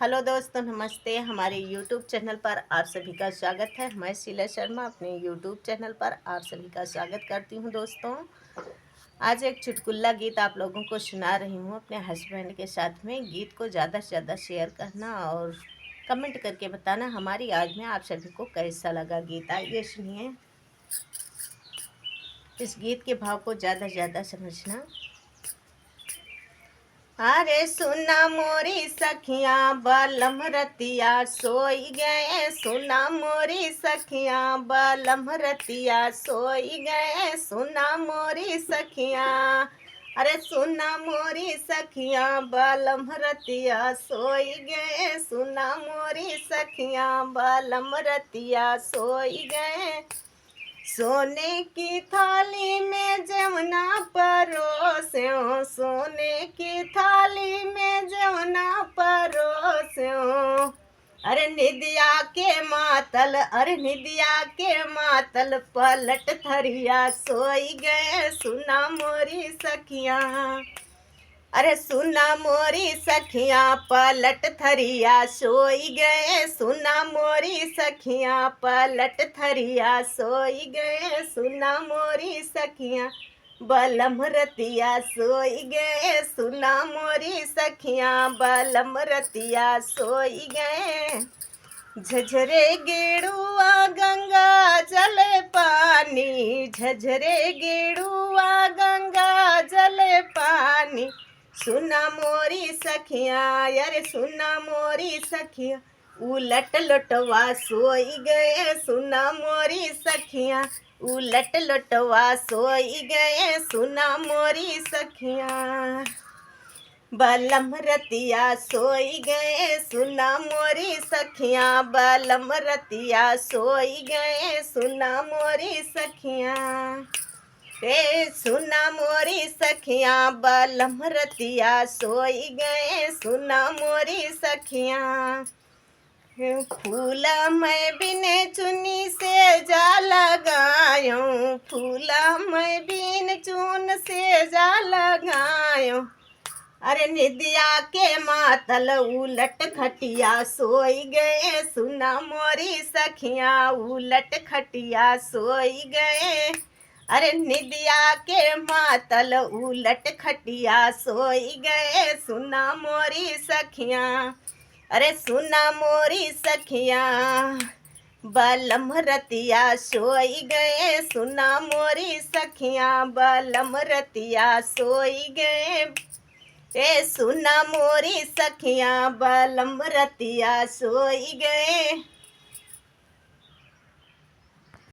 Hello दोस्तों, नमस्ते। हमारे यूट्यूब चैनल पर आप सभी का स्वागत है। मैं शीला शर्मा अपने यूट्यूब चैनल पर आप सभी का स्वागत करती हूं। दोस्तों, आज एक चुटकुला गीत आप लोगों को सुना रही हूं अपने हस्बैंड के साथ में। गीत को ज़्यादा से ज़्यादा शेयर करना और कमेंट करके बताना हमारी आज में आप सभी को कैसा लगा गीत। आइए सुनिए। इस गीत के भाव को ज़्यादा से ज़्यादा समझना। अरे सुना मोरी सखिया बलम रतिया सोई गए, सुना मोरी सखिया बलम रतिया सोई गए, सुना मोरी सखिया। अरे सुना मोरी सखिया बलम रतिया सोई गए, सुना मोरी सखिया बलम रतिया सोई गए। सोने की थाली में जमुना परोस्यो, सोने की थाली में जमुना परोस्यो। अरे निदिया के मातल, अरे निदिया के मातल पलट थरिया सोई गए, सुना मोरी सखिया। अरे सुना मोरी सखिया पलट थरिया सोई गए, सुना मोरी सखिया पलट थरिया सोई गए, सुना मोरी सखिया बलम रतिया सोई गए, सुना मोरी सखिया बलम रतिया सोई गए। झझरे गेड़ुआ गंगा जले पानी, झझरे गेड़ुआ गंगा जले पानी। सुना मोरी सखिया, यारे सुना मोरी सखिया उलट लुटवा सोई गए, सुना मोरी सखिया उलट लुटवा सोई गए, सुना मोरी सखिया बलम रतिया सोई गए, सुना मोरी सखिया बलम रतिया सोई गए, सुना मोरी सखिया। सुना मोरी सखिया बलम रतिया सोई गए, सुना मोरी सखिया। फूला मैं बिने चुनी से जा लगायो, फूला मैं बिन चुन से जा लगायो। अरे निदिया के मातल उलट खटिया सोई गए, सुना मोरी सखिया उलट खटिया सोई गए। अरे निदिया के मातल उलट खटिया सोई गए, सुना मोरी सखिया। अरे सुना मोरी सखिया बलम रतिया सोई गए, सुना मोरी सखिया बलम रतिया सोई गए। सुना मोरी सखिया बलम रतिया सोई गए।